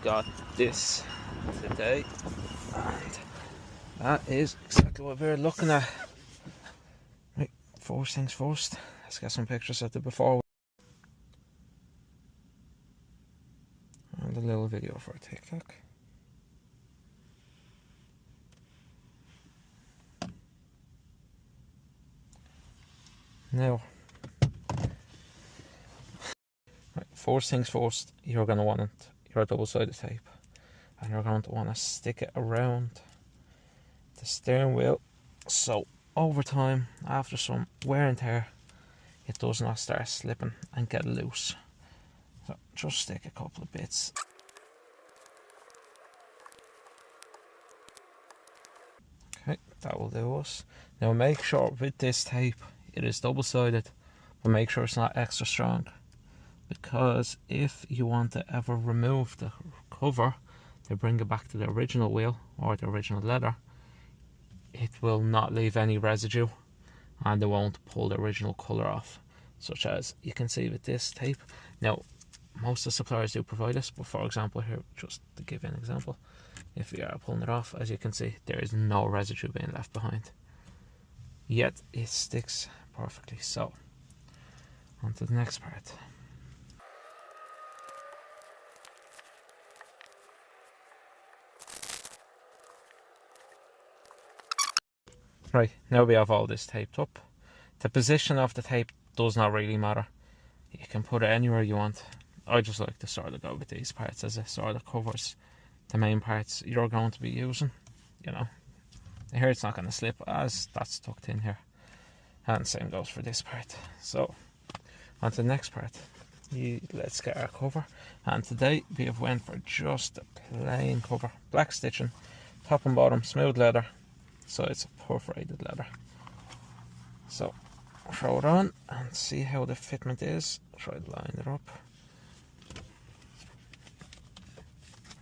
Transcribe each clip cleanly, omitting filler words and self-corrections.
got this today, and that is exactly what we're looking at. Right, first things first, let's get some pictures of the before and a little video for TikTok. Now, right, first things first, you're going to want your double-sided tape, and you're going to want to stick it around the steering wheel, so over time, after some wear and tear, it does not start slipping and get loose. So just stick a couple of bits. Okay, that will do us. Now make sure with this tape it is double-sided, but make sure it's not extra strong, because if you want to ever remove the cover to bring it back to the original wheel or the original leather, it will not leave any residue and it won't pull the original colour off, such as you can see with this tape. Now most of the suppliers do provide this, but for example here, just to give you an example, if we are pulling it off, as you can see, there is no residue being left behind, yet it sticks perfectly. So on to the next part. Right, now we have all this taped up. The position of the tape does not really matter. You can put it anywhere you want. I just like to sort of go with these parts, as it sort of covers the main parts you're going to be using. You know, here it's not going to slip as that's tucked in here. And same goes for this part. So on to the next part. Let's get our cover. And today we have went for just a plain cover. Black stitching, top and bottom, smooth leather. So it's a perforated leather. So throw it on and see how the fitment is. Try to line it up.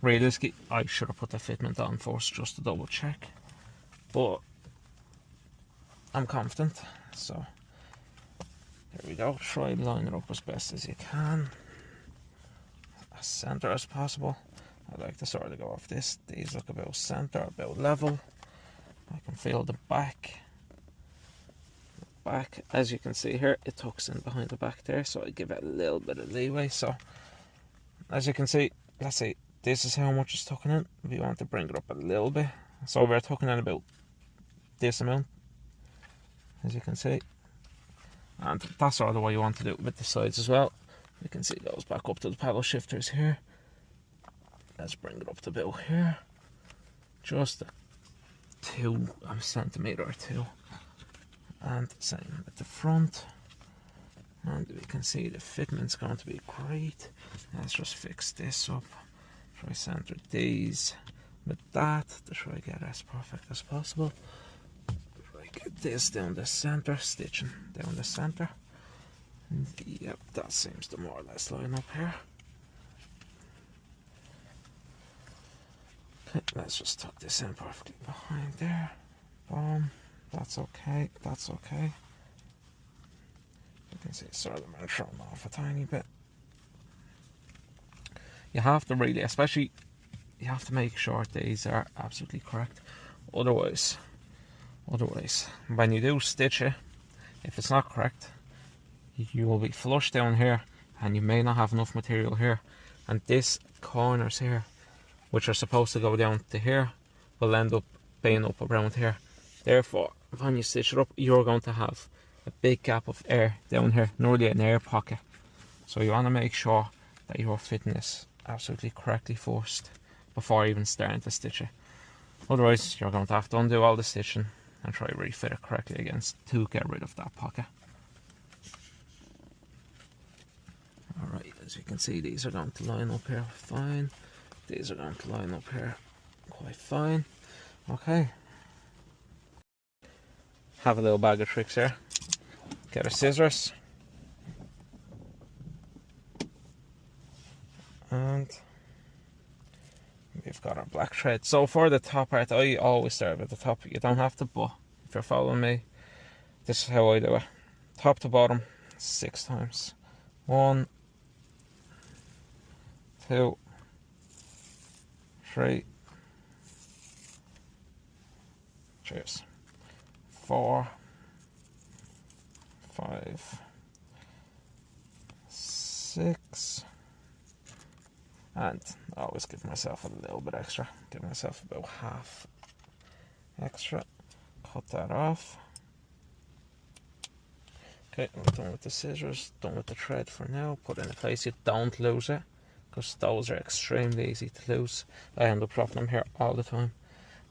Realistically, I should have put the fitment on first just to double check, but I'm confident. So there we go. Try to line it up as best as you can, as centre as possible. I like to sort of go off this. These look about centre, about level. I can feel the back. As you can see here, it tucks in behind the back there, so I give it a little bit of leeway. So as you can see, let's say this is how much it's tucking in. We want to bring it up a little bit, so we're tucking in about this amount, as you can see, and that's sort of the way you want to do it with the sides as well. You can see it goes back up to the paddle shifters here. Let's bring it up to about here, just a 2 centimeter or 2, and same at the front. And we can see the fitment's going to be great. Let's just fix this up. Try center these with that to try to get as perfect as possible. Try get this down the center, stitching down the center. And yep, that seems to more or less line up here. Okay, let's just tuck this in perfectly behind there. Boom. That's okay. That's okay. You can see it's sort of thrown off a tiny bit. You have to really, especially, you have to make sure these are absolutely correct. Otherwise, when you do stitch it, if it's not correct, you will be flush down here, and you may not have enough material here. And this corners here, which are supposed to go down to here, will end up being up around here. Therefore, when you stitch it up, you're going to have a big gap of air down here, nearly an air pocket. So you want to make sure that you're fitting this absolutely correctly first before even starting to stitch it. Otherwise, you're going to have to undo all the stitching and try to refit it correctly again to get rid of that pocket. Alright, as you can see, these are going to line up here fine. These are going to line up here quite fine. Okay. Have a little bag of tricks here. Get our scissors. And we've got our black thread. So for the top part, I always start at the top. You don't have to, but if you're following me, this is how I do it. Top to bottom, 6 times. 1, 2, 3, cheers, 4, 5, 6, and I always give myself a little bit extra, give myself about half extra, cut that off. Okay, I'm done with the scissors, done with the thread for now. Put it in place, you don't lose it, because those are extremely easy to lose. I end up dropping them here all the time,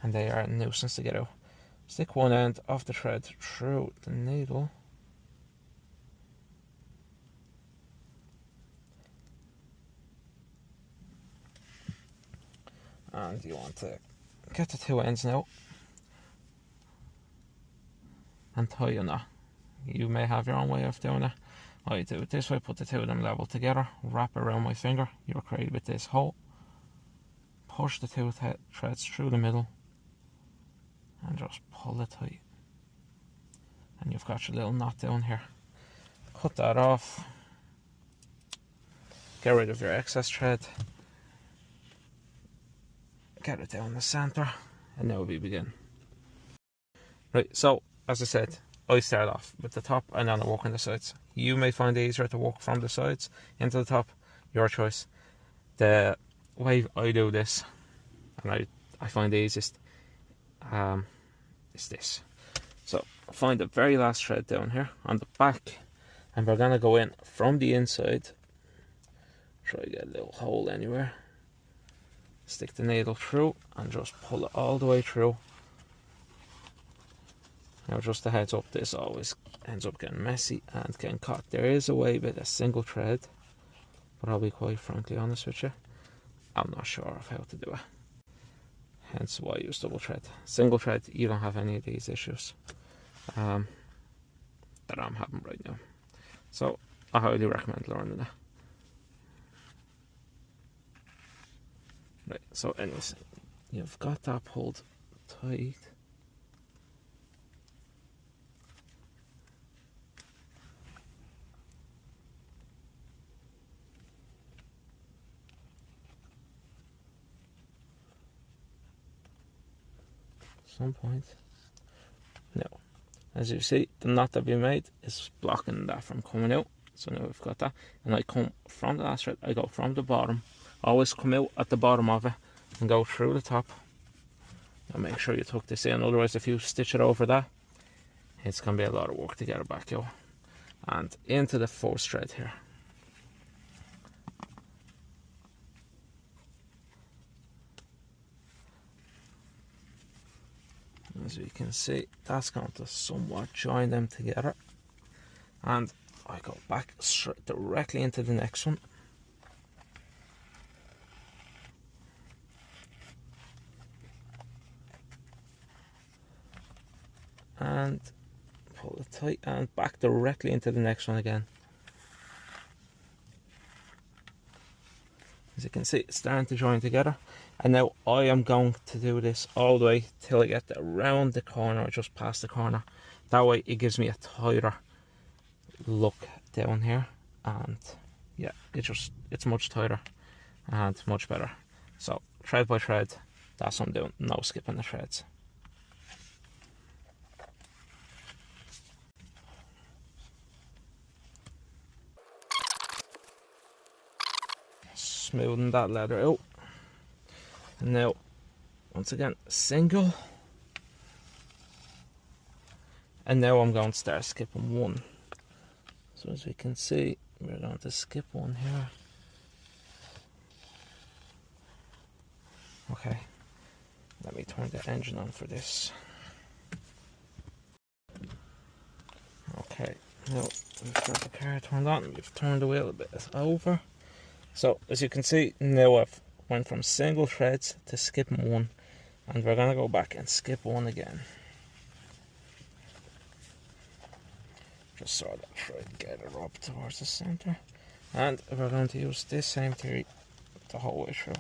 and they are a nuisance to get out. Stick one end of the thread through the needle. And you want to get the two ends now and tie a knot. You may have your own way of doing it. I do it this way, put the two of them level together, wrap around my finger, you're created with this hole, push the two threads through the middle and just pull it tight. And you've got your little knot down here. Cut that off, get rid of your excess thread, get it down the centre, and now we begin. Right, so as I said, I start off with the top and then I work on the sides. You may find it easier to work from the sides into the top, your choice. The way I do this, and I find the easiest, is this. So find the very last thread down here on the back, and we're going to go in from the inside. Try to get a little hole anywhere. Stick the needle through and just pull it all the way through. Now just a heads up, this always ends up getting messy and getting caught. There is a way with a single thread, but I'll be quite frankly honest with you, I'm not sure of how to do it. Hence why I use double thread. Single thread, you don't have any of these issues that I'm having right now. So I highly recommend learning it. Right, so anyways, you've got that pulled tight. Some point. Now, as you see, the knot that we made is blocking that from coming out. So now we've got that, and I come from the last thread. I go from the bottom, always come out at the bottom of it and go through the top. Now make sure you tuck this in, otherwise if you stitch it over that, it's going to be a lot of work to get it back out. And into the first thread here. As you can see, that's going to somewhat join them together, and I go back straight directly into the next one. And pull it tight and back directly into the next one again. As you can see, it's starting to join together. And now I am going to do this all the way till I get around the corner or just past the corner. That way it gives me a tighter look down here, and yeah, it's much tighter and much better. So thread by thread, that's what I'm doing, no skipping the threads. Smoothing that leather out. And now, once again, single. And now I'm going to start skipping one. So as we can see, we're going to skip one here. Okay, let me turn the engine on for this. Okay, now we've got the car turned on, we've turned the wheel a bit over. So as you can see, now I've went from single threads to skipping one, and we're going to go back and skip one again. Just sort of try to get it up towards the center, and we're going to use this same theory the whole way through.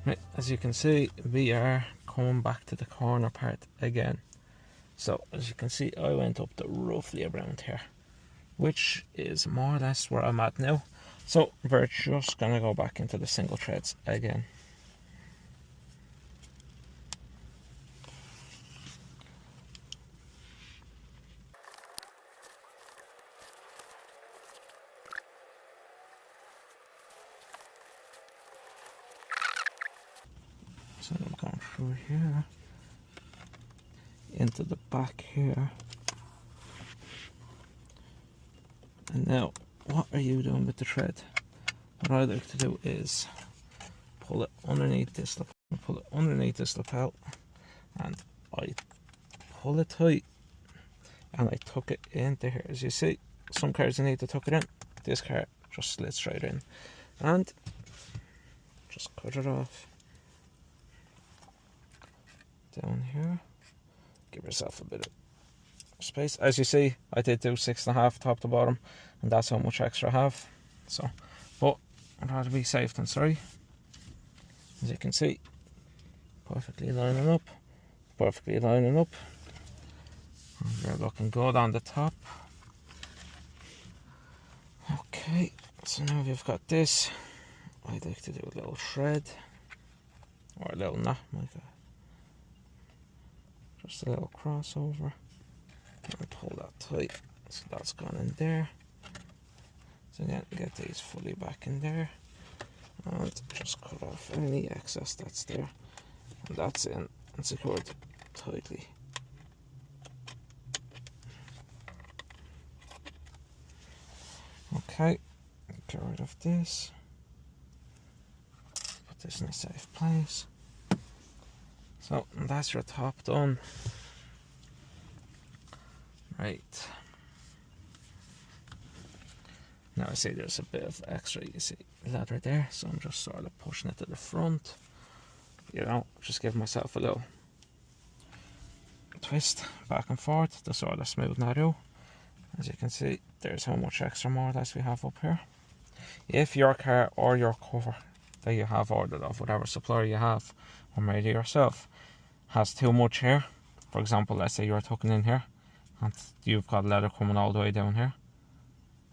Right, as you can see, we are coming back to the corner part again. So as you can see, I went up to roughly around here, which is more or less where I'm at now. So we're just gonna go back into the single threads again. So I'm going through here, into the back here. And now, what are you doing with the thread? What I like to do is pull it underneath this lapel, and I pull it tight, and I tuck it into here. As you see, some cars you need to tuck it in. This car just slits straight in, and just cut it off down here. Give yourself a bit of space. As you see, I did do 6.5 top to bottom, and that's how much extra I have. So, but I'd rather be safe than sorry. As you can see, perfectly lining up. And we're looking good on the top. Okay, so now we've got this. I'd like to do a little shred, or a little knot, like that. Just a little crossover, and pull that tight, so that's gone in there. So again, get these fully back in there, and just cut off any excess that's there, and that's in and secured tightly. Okay, get rid of this, put this in a safe place. So that's your top done. Right. Now I see there's a bit of extra, you see, leather there, so I'm just sort of pushing it to the front. You know, just give myself a little twist back and forth to sort of smooth that out. As you can see, there's how much extra more or less we have up here. If your car or your cover that you have ordered off whatever supplier you have, or made it yourself, has too much here, for example, let's say you're tucking in here and you've got leather coming all the way down here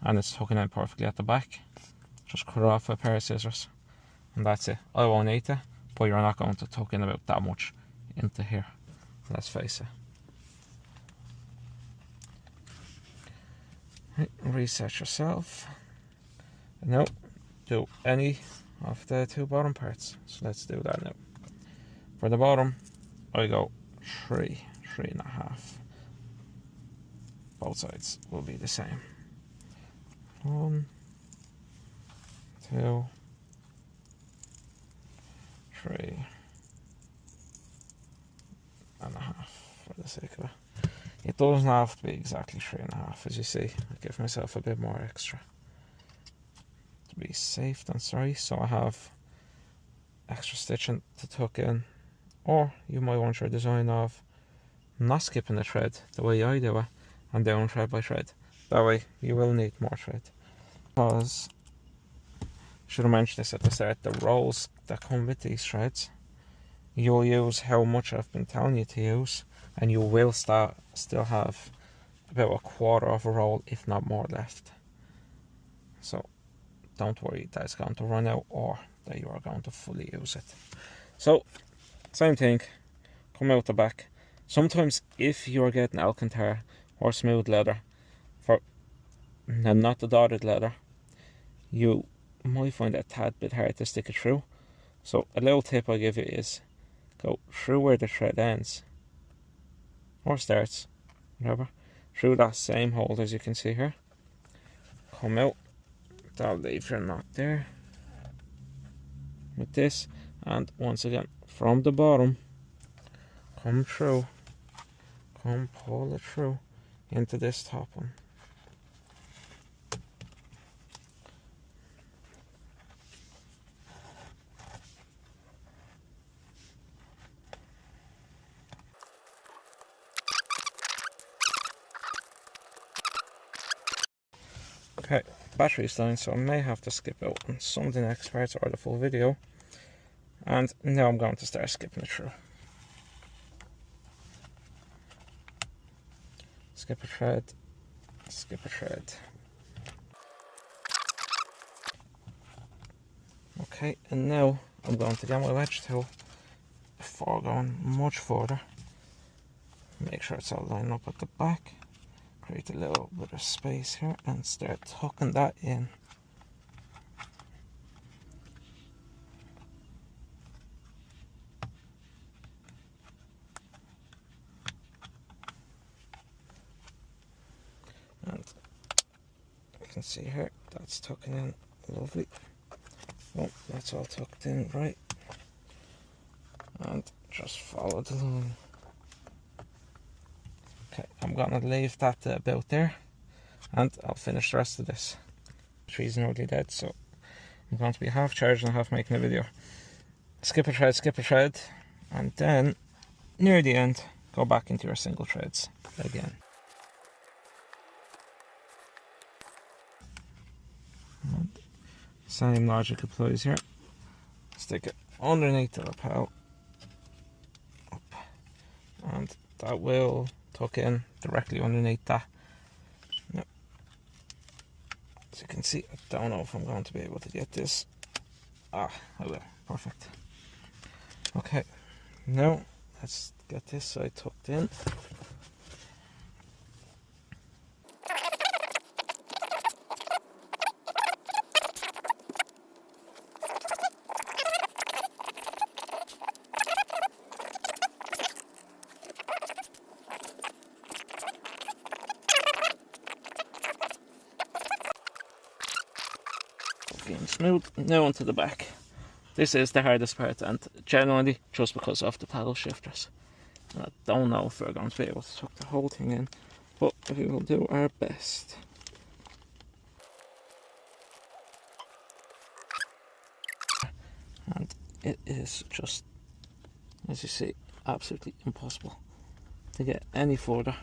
and it's tucking in perfectly at the back, just cut off a pair of scissors and that's it. I won't eat it, but you're not going to tuck in about that much into here, let's face it. Right, reset yourself. Now do any of the two bottom parts, so let's do that now. For the bottom, I go 3.5. Both sides will be the same. 1, 2, 3.5 for the sake of it. It doesn't have to be exactly 3.5, as you see. I give myself a bit more extra to be safe than sorry. So I have extra stitching to tuck in, or you might want your design of not skipping the thread the way I do it and down thread by thread. That way you will need more thread. Because, should have mentioned this at the start, the rolls that come with these threads, you'll use how much I've been telling you to use, and you will still have about a quarter of a roll, if not more, left. So don't worry that it's going to run out or that you are going to fully use it. So same thing, come out the back. Sometimes if you're getting Alcantara or smooth leather, and not the dotted leather, you might find it a tad bit hard to stick it through. So a little tip I give you is go through where the thread ends or starts, whatever, through that same hole as you can see here. Come out, that'll leave your knot there with this, and once again from the bottom, come through, pull it through into this top one. Okay, battery's down, so I may have to skip out on some of the next parts or the full video. And now I'm going to start skipping it through. Skip a thread, skip a thread. Okay, and now I'm going to get my wedge tool before going much further. Make sure it's all lined up at the back. Create a little bit of space here and start tucking that in. And you can see here, that's tucking in lovely. Well, that's all tucked in right. And just follow the line. Okay, I'm gonna leave that about there, and I'll finish the rest of this. The tree's nearly dead, so I'm going to be half charging and half making a video. Skip a thread, and then near the end, go back into your single threads again. And same logic applies here. Stick it underneath the lapel, up, and that will tuck in directly underneath that. Now, as you can see, I don't know if I'm going to be able to get this. I will. Perfect. Okay, now let's get this side tucked in. Getting smooth. Now onto the back. This is the hardest part, and generally just because of the paddle shifters. And I don't know if we're going to be able to tuck the whole thing in, but we will do our best. And it is just, as you see, absolutely impossible to get any further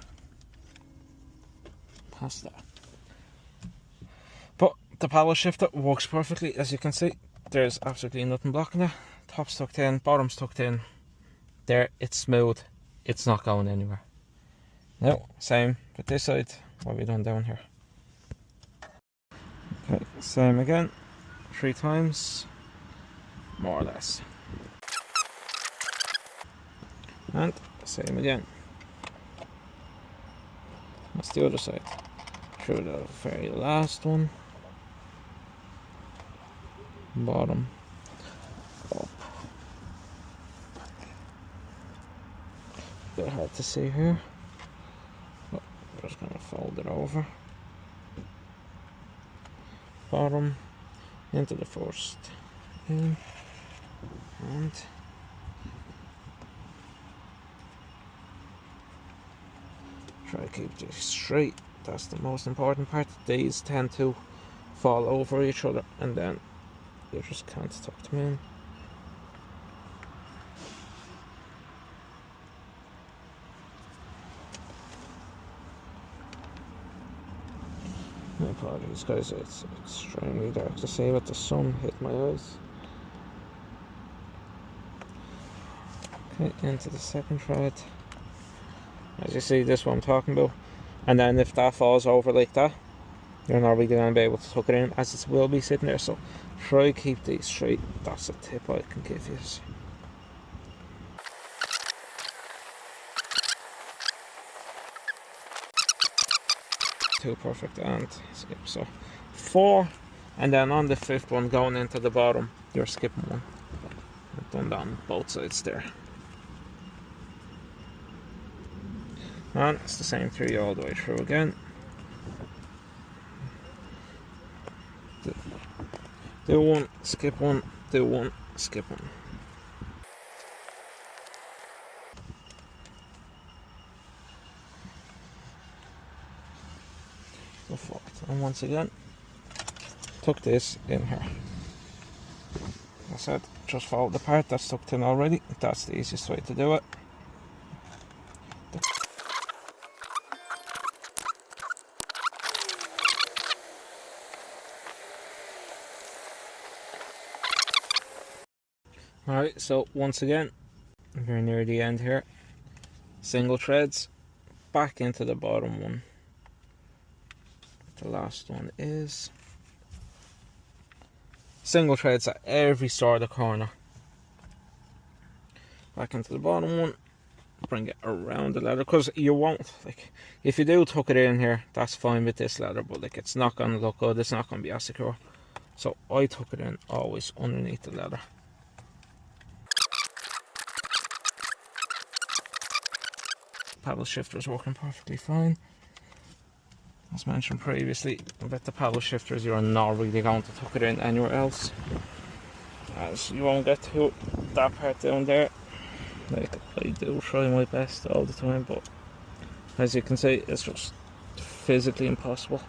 past that. But the paddle shifter works perfectly, as you can see. There's absolutely nothing blocking it. Top's tucked in, bottom's tucked in. There, it's smooth. It's not going anywhere. Now, same with this side. What have we done down here? Okay, same again. 3 times, more or less. And same again. That's the other side. Through the very last one. Bottom, up. A bit hard to see here, but I'm just gonna fold it over. Bottom into the first in, and try to keep this straight. That's the most important part. These tend to fall over each other, and then you just can't tuck them in. My apologies guys, it's extremely dark to see with the sun hit my eyes. Okay, into the second thread. As you see, this is what I'm talking about. And then if that falls over like that, you're not really going to be able to tuck it in, as it will be sitting there. So try to keep these straight. That's a tip I can give you. Two perfect and skip. So 4, and then on the 5th one going into the bottom, you're skipping 1. I've done that on both sides there. And it's the same 3 all the way through again. Do 1, skip 1, do 1, skip 1. Go forward. And once again, tuck this in here. As I said, just follow the part that's tucked in already. That's the easiest way to do it. Alright, so once again, we're near the end here. Single threads back into the bottom one. The last one is single threads at every sort of corner. Back into the bottom one, bring it around the leather, because you won't, like, if you do tuck it in here, that's fine with this leather, but like, it's not going to look good, it's not going to be as secure. So I tuck it in always underneath the leather. Paddle shifter is working perfectly fine. As mentioned previously, with the paddle shifters, you're not really going to tuck it in anywhere else, as you won't get to that part down there. Like, I do try my best all the time, but as you can see, it's just physically impossible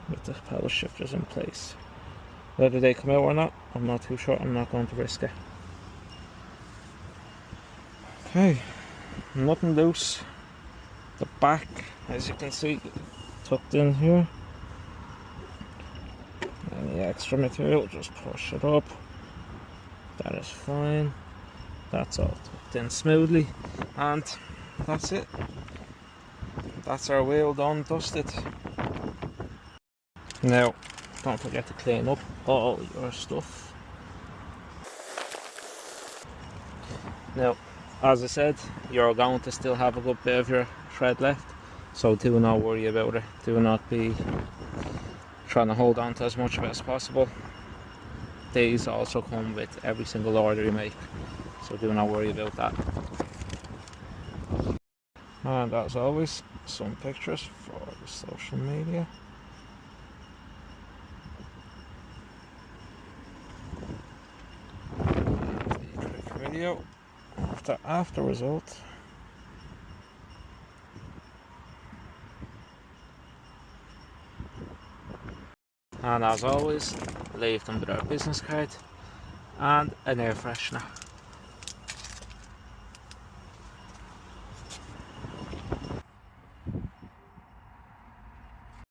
with the paddle shifters in place. Whether they come out or not, I'm not too sure. I'm not going to risk it. Okay, nothing loose. The back, as you can see, tucked in here. Any extra material, just push it up. That is fine. That's all tucked in smoothly, and that's it. That's our wheel done, dusted. Now, don't forget to clean up all your stuff. Now, as I said, you're going to still have a good bit of your thread left, so do not worry about it. Do not be trying to hold on to as much of it as possible. These also come with every single order you make, so do not worry about that. And as always, some pictures for the social media. And a quick video of the after result. And as always, leave them with our business card and an air freshener.